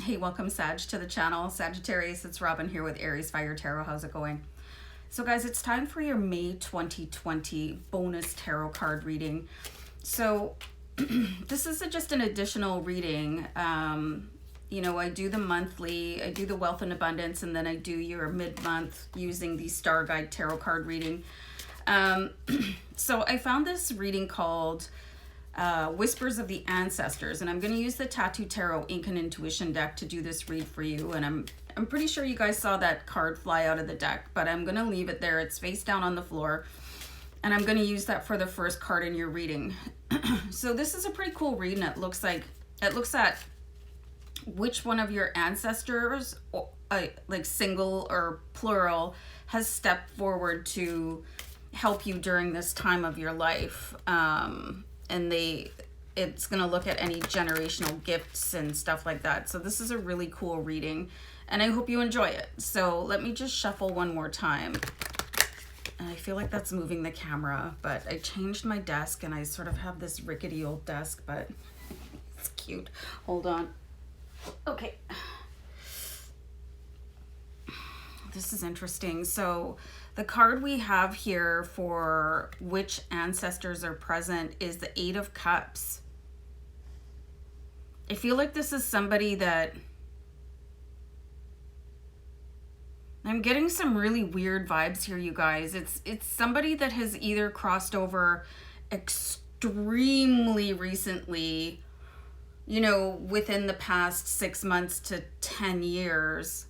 Hey, welcome Sag to the channel. Sagittarius, it's Robin here with AriesFireTarot. How's it going? So guys, it's time for your May 2020 bonus tarot card reading. So this is just an additional reading. You know, I do the monthly, I do the wealth and abundance, and then I do your mid-month using the Star Guide tarot card reading. So I found this reading called Whispers of the Ancestors, and I'm going to use the Tattoo Tarot Ink and Intuition deck to do this read for you. And I'm pretty sure you guys saw that card fly out of the deck, but I'm going to leave it there. It's face down on the floor, and I'm going to use that for the first card in your reading. So this is a pretty cool read, and it looks at which one of your ancestors, like single or plural, has stepped forward to help you during this time of your life. And it's going to look at any generational gifts and stuff like that. So this is a really cool reading, and I hope you enjoy it. So let me just shuffle one more time. And I feel like that's moving the camera, but I changed my desk, and I sort of have this rickety old desk, but it's cute. Hold on. Okay. This is interesting. So the card we have here for which ancestors are present is the Eight of Cups. I feel like this is somebody that I'm getting some really weird vibes here, you guys. It's somebody that has either crossed over extremely recently, you know, within the past 6 months to 10 years.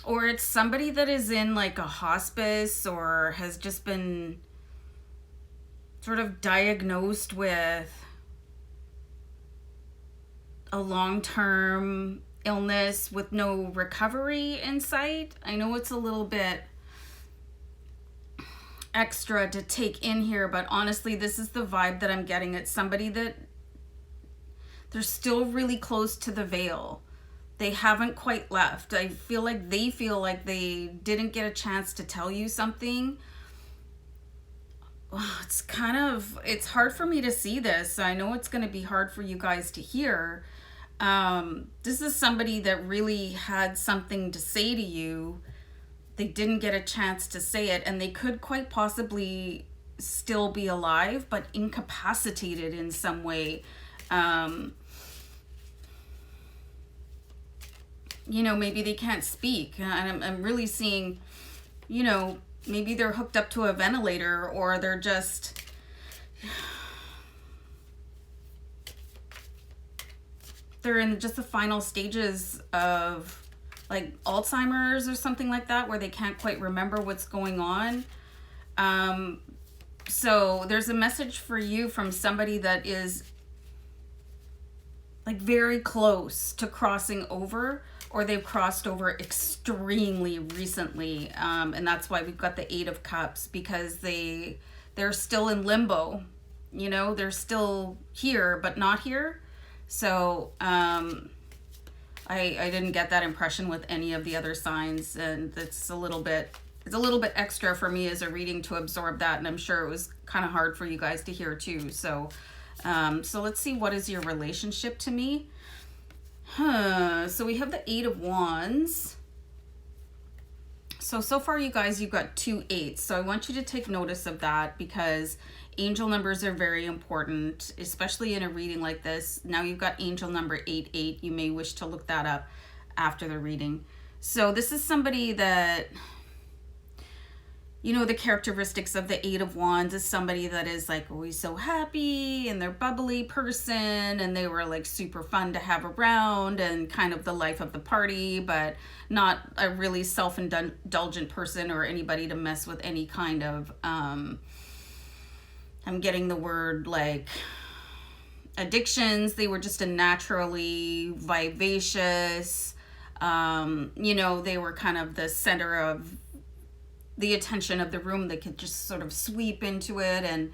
Or it's somebody that is in like a hospice or has just been sort of diagnosed with a long-term illness with no recovery in sight. I know it's a little bit extra to take in here, but honestly, this is the vibe that I'm getting. It's somebody that they're still really close to the veil. They haven't quite left. I feel like they didn't get a chance to tell you something. It's hard for me to see this. I know it's going to be hard for you guys to hear. This is somebody that really had something to say to you. They didn't get a chance to say it, and they could quite possibly still be alive, but incapacitated in some way. You know, maybe they can't speak. And I'm really seeing, you know, maybe they're hooked up to a ventilator, or they're just, they're in just the final stages of like Alzheimer's or something like that, where they can't quite remember what's going on. So there's a message for you from somebody that is like very close to crossing over, or they've crossed over extremely recently. And that's why we've got the Eight of Cups, because they're still in limbo. You know, they're still here, but not here. So I didn't get that impression with any of the other signs, and it's a little bit extra for me as a reading to absorb that, and I'm sure it was kind of hard for you guys to hear too. So so let's see, what is your relationship to me? So we have the Eight of Wands. So far, you guys, you've got 2 8s. So I want you to take notice of that, because angel numbers are very important, especially in a reading like this. Now you've got angel number 88. You may wish to look that up after the reading. So this is somebody that, you know, the characteristics of the Eight of Wands is somebody that is like always so happy, and they're bubbly person, and they were like super fun to have around, and kind of the life of the party, but not a really self-indulgent person or anybody to mess with any kind of, I'm getting the word like addictions. They were just a naturally vivacious, you know, they were kind of the center of the attention of the room. They could just sort of sweep into it and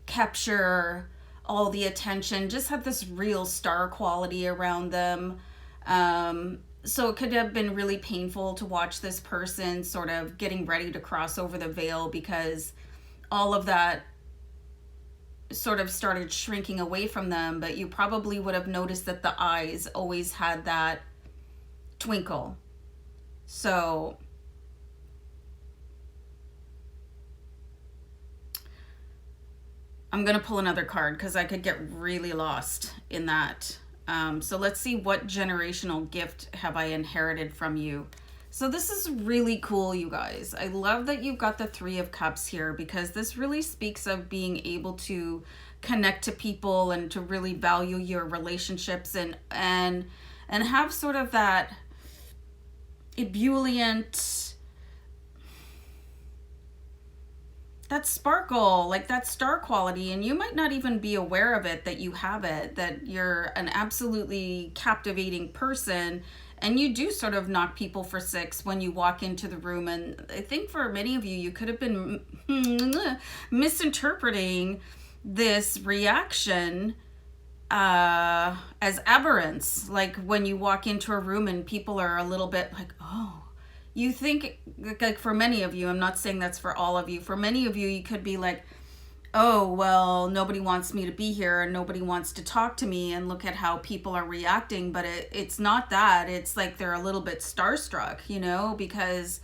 capture all the attention, just have this real star quality around them. So it could have been really painful to watch this person sort of getting ready to cross over the veil, because all of that sort of started shrinking away from them, but you probably would have noticed that the eyes always had that twinkle. So I'm going to pull another card because I could get really lost in that. So let's see, what generational gift have I inherited from you? So this is really cool, you guys. I love that you've got the Three of Cups here, because this really speaks of being able to connect to people and to really value your relationships and have sort of that ebullient, that sparkle, like that star quality, and you might not even be aware of it, that you have it, that you're an absolutely captivating person, and you do sort of knock people for six when you walk into the room. And I think for many of you, you could have been misinterpreting this reaction as aberrance, like when you walk into a room and people are a little bit like, oh, you think, like for many of you, I'm not saying that's for all of you, for many of you, you could be like, oh, well, nobody wants me to be here and nobody wants to talk to me, and look at how people are reacting. But it's not that. It's like they're a little bit starstruck, you know, because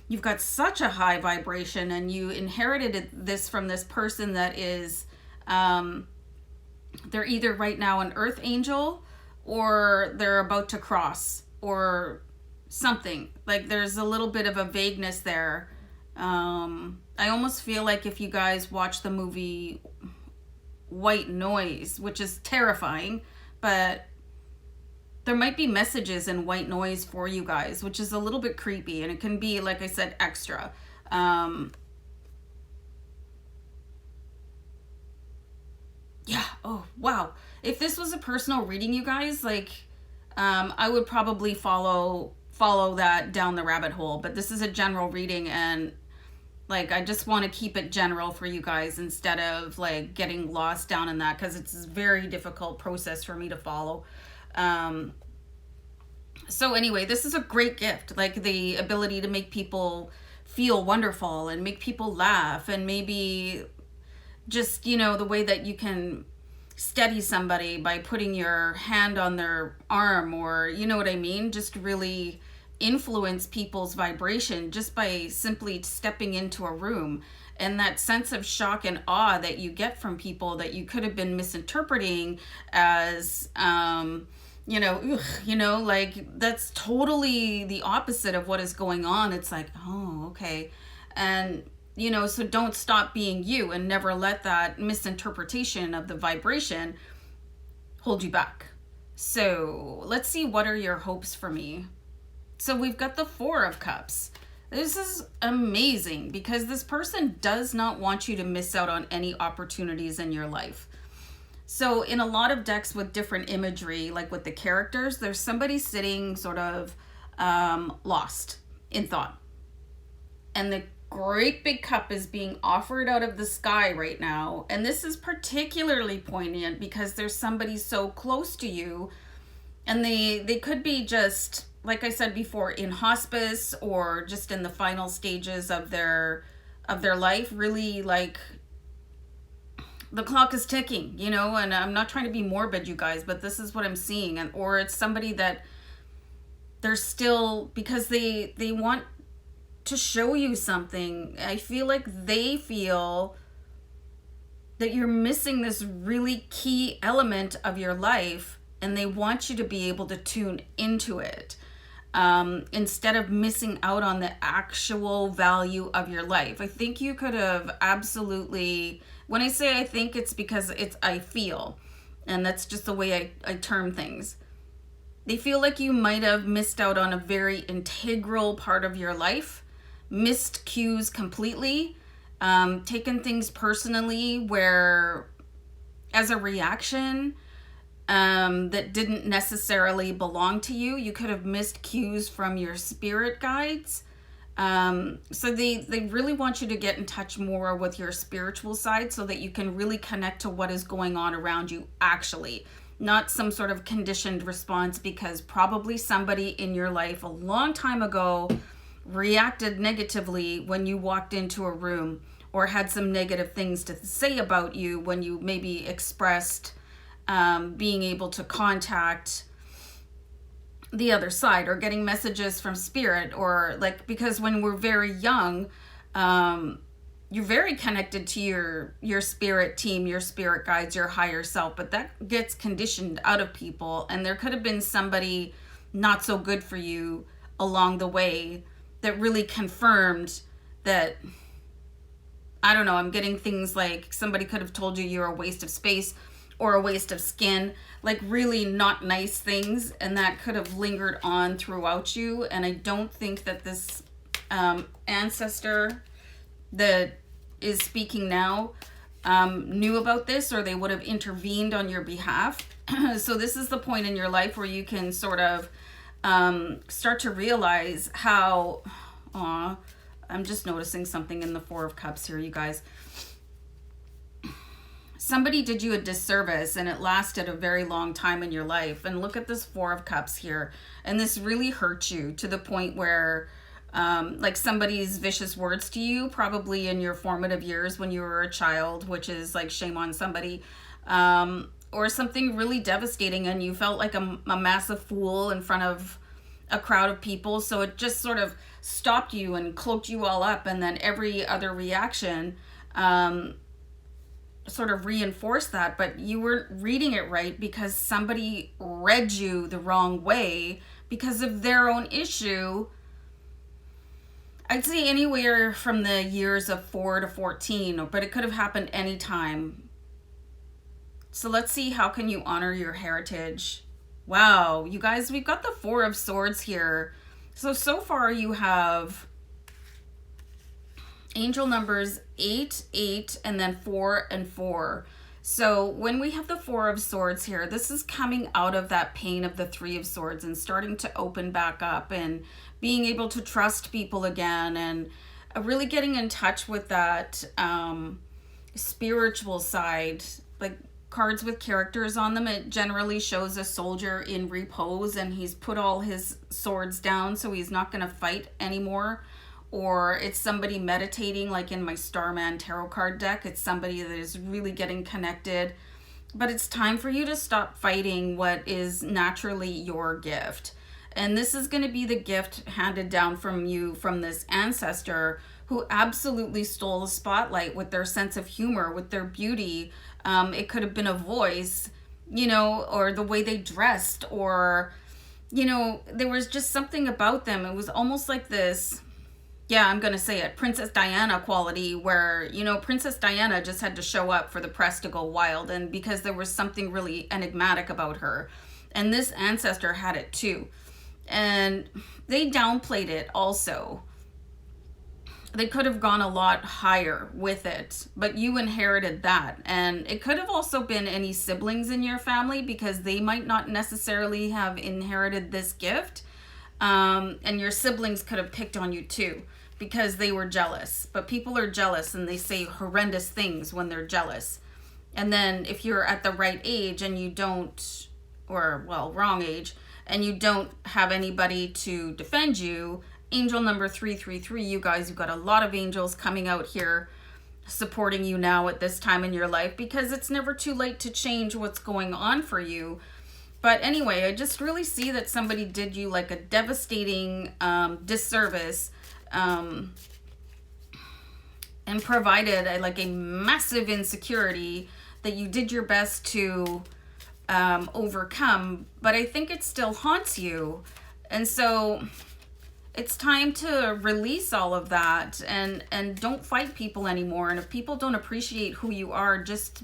you've got such a high vibration and you inherited this from this person that is, they're either right now an earth angel or they're about to cross or something. Like there's a little bit of a vagueness there. I almost feel like if you guys watch the movie White Noise, which is terrifying, but there might be messages in White Noise for you guys, which is a little bit creepy, and it can be, like I said, extra. Yeah. Oh, wow. If this was a personal reading, you guys, like, I would probably follow that down the rabbit hole, but this is a general reading, and like I just want to keep it general for you guys instead of like getting lost down in that, because it's a very difficult process for me to follow. So anyway, this is a great gift, like the ability to make people feel wonderful and make people laugh, and maybe just, you know, the way that you can steady somebody by putting your hand on their arm, or you know what I mean, just really influence people's vibration just by simply stepping into a room. And that sense of shock and awe that you get from people that you could have been misinterpreting as like that's totally the opposite of what is going on. It's like, oh, okay. And you know, so don't stop being you, and never let that misinterpretation of the vibration hold you back. So let's see, what are your hopes for me? So we've got the Four of Cups. This is amazing because this person does not want you to miss out on any opportunities in your life. So in a lot of decks with different imagery, like with the characters, there's somebody sitting sort of lost in thought. And the great big cup is being offered out of the sky right now. And this is particularly poignant because there's somebody so close to you, and they could be just, like I said before, in hospice or just in the final stages of their life, really like the clock is ticking, you know. And I'm not trying to be morbid, you guys, but this is what I'm seeing. And or it's somebody that they're still, because they want to show you something. I feel like they feel that you're missing this really key element of your life, and they want you to be able to tune into it, instead of missing out on the actual value of your life. I think you could have absolutely, when I say I think, it's because I feel, and that's just the way I term things. They feel like you might have missed out on a very integral part of your life, missed cues completely, taken things personally where as a reaction that didn't necessarily belong to you. You could have missed cues from your spirit guides. So they really want you to get in touch more with your spiritual side so that you can really connect to what is going on around you actually, not some sort of conditioned response because probably somebody in your life a long time ago reacted negatively when you walked into a room, or had some negative things to say about you when you maybe expressed being able to contact the other side, or getting messages from spirit, or like, because when we're very young, you're very connected to your spirit team, your spirit guides, your higher self, but that gets conditioned out of people. And there could have been somebody not so good for you along the way that really confirmed that, I don't know, I'm getting things like somebody could have told you you're a waste of space or a waste of skin, like really not nice things, and that could have lingered on throughout you. And I don't think that this ancestor that is speaking now knew about this, or they would have intervened on your behalf. So this is the point in your life where you can sort of start to realize how, I'm just noticing something in the Four of Cups here, you guys. Somebody did you a disservice and it lasted a very long time in your life. And look at this Four of Cups here. And this really hurt you to the point where like somebody's vicious words to you, probably in your formative years when you were a child, which is like shame on somebody, or something really devastating, and you felt like a massive fool in front of a crowd of people. So it just sort of stopped you and cloaked you all up, and then every other reaction sort of reinforced that. But you weren't reading it right because somebody read you the wrong way because of their own issue. I'd say anywhere from the years of 4 to 14, but it could have happened anytime. So let's see, how can you honor your heritage? Wow, you guys, we've got the Four of Swords here. So far you have angel numbers 8, 8, and then 4 and 4. So when we have the Four of Swords here, this is coming out of that pain of the Three of Swords and starting to open back up and being able to trust people again, and really getting in touch with that spiritual side. Like cards with characters on them, it generally shows a soldier in repose and he's put all his swords down, so he's not going to fight anymore. Or it's somebody meditating, like in my Starman tarot card deck. It's somebody that is really getting connected. But it's time for you to stop fighting what is naturally your gift. And this is going to be the gift handed down from you from this ancestor who absolutely stole the spotlight with their sense of humor, with their beauty. It could have been a voice, you know, or the way they dressed, or, you know, there was just something about them. It was almost like this, yeah, I'm going to say it, Princess Diana quality, where, you know, Princess Diana just had to show up for the press to go wild, and because there was something really enigmatic about her. And this ancestor had it too. And they downplayed it also. They could have gone a lot higher with it, but you inherited that. And it could have also been any siblings in your family, because they might not necessarily have inherited this gift. And your siblings could have picked on you too, because they were jealous. But people are jealous and they say horrendous things when they're jealous. And then if you're at the right age and you don't, or well, wrong age, and you don't have anybody to defend you, angel number 333, you guys, you've got a lot of angels coming out here supporting you now at this time in your life, because it's never too late to change what's going on for you. But anyway, I just really see that somebody did you like a devastating disservice, and provided like a massive insecurity that you did your best to overcome, but I think it still haunts you. And so it's time to release all of that, and don't fight people anymore. And if people don't appreciate who you are, just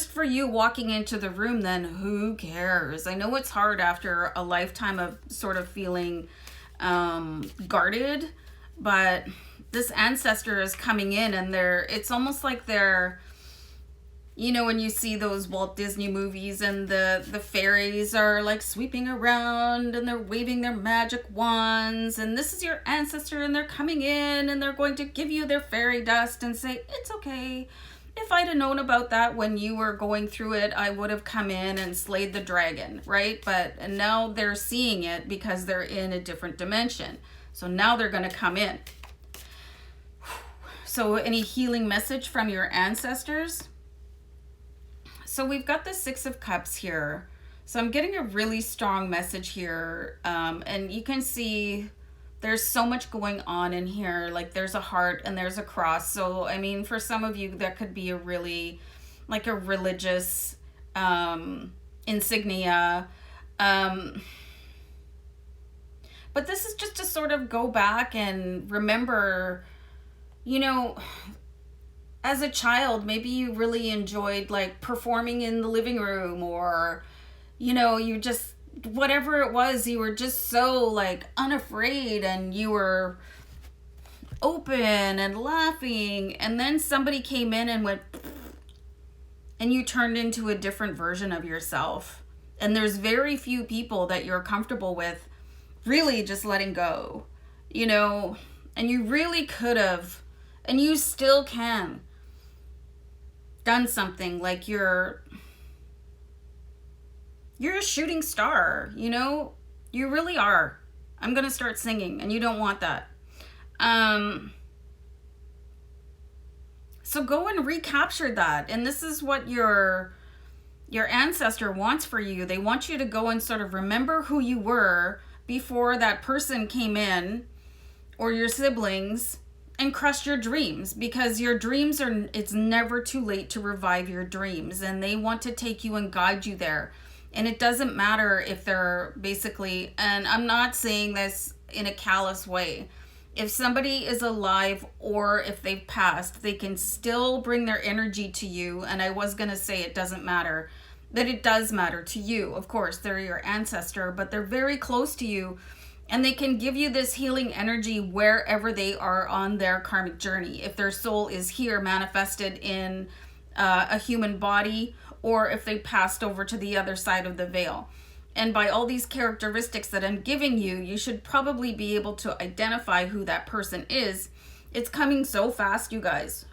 for you walking into the room, then who cares? I know it's hard after a lifetime of sort of feeling guarded, but this ancestor is coming in, and it's almost like they're, you know, when you see those Walt Disney movies and the fairies are like sweeping around and they're waving their magic wands, and this is your ancestor, and they're coming in and they're going to give you their fairy dust and say, it's okay. If I'd have known about that when you were going through it, I would have come in and slayed the dragon, right? And now they're seeing it because they're in a different dimension. So now they're going to come in. So any healing message from your ancestors? So we've got the Six of Cups here. So I'm getting a really strong message here. And you can see there's so much going on in here. Like there's a heart and there's a cross. So, I mean, for some of you, that could be a really, like a religious insignia. But this is just to sort of go back and remember, you know, as a child, maybe you really enjoyed like performing in the living room, or, you know, you just, whatever it was, you were just so like unafraid and you were open and laughing. And then somebody came in and went, and you turned into a different version of yourself. And there's very few people that you're comfortable with really just letting go, you know, and you really could have, and you still can, done something. Like you're a shooting star, you know, you really are. I'm going to start singing and you don't want that. So go and recapture that. And this is what your ancestor wants for you. They want you to go and sort of remember who you were before that person came in, or your siblings, and crushed your dreams, because your dreams it's never too late to revive your dreams, and they want to take you and guide you there. And it doesn't matter if they're basically, and I'm not saying this in a callous way, if somebody is alive or if they've passed, they can still bring their energy to you. And I was going to say it doesn't matter, that it does matter to you. Of course, they're your ancestor, but they're very close to you, and they can give you this healing energy wherever they are on their karmic journey. If their soul is here manifested in a human body, or if they passed over to the other side of the veil. And by all these characteristics that I'm giving you, you should probably be able to identify who that person is. It's coming so fast, you guys.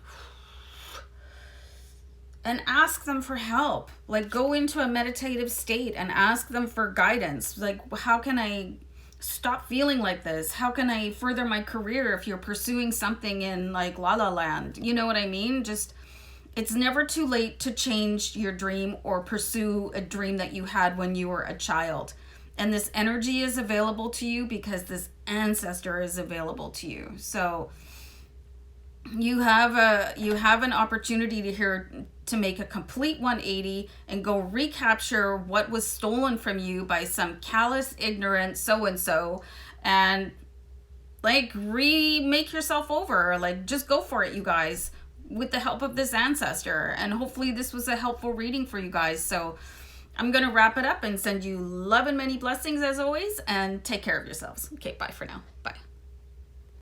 And ask them for help. Like, go into a meditative state and ask them for guidance. Like, how can I stop feeling like this? How can I further my career if you're pursuing something in like La La Land? You know what I mean? Just, it's never too late to change your dream or pursue a dream that you had when you were a child. And this energy is available to you because this ancestor is available to you. So you have an opportunity to make a complete 180 and go recapture what was stolen from you by some callous, ignorant so-and-so, and like remake yourself over. Like, just go for it, you guys, with the help of this ancestor. And hopefully this was a helpful reading for you guys. So I'm going to wrap it up and send you love and many blessings as always, and take care of yourselves. Okay, bye for now. Bye.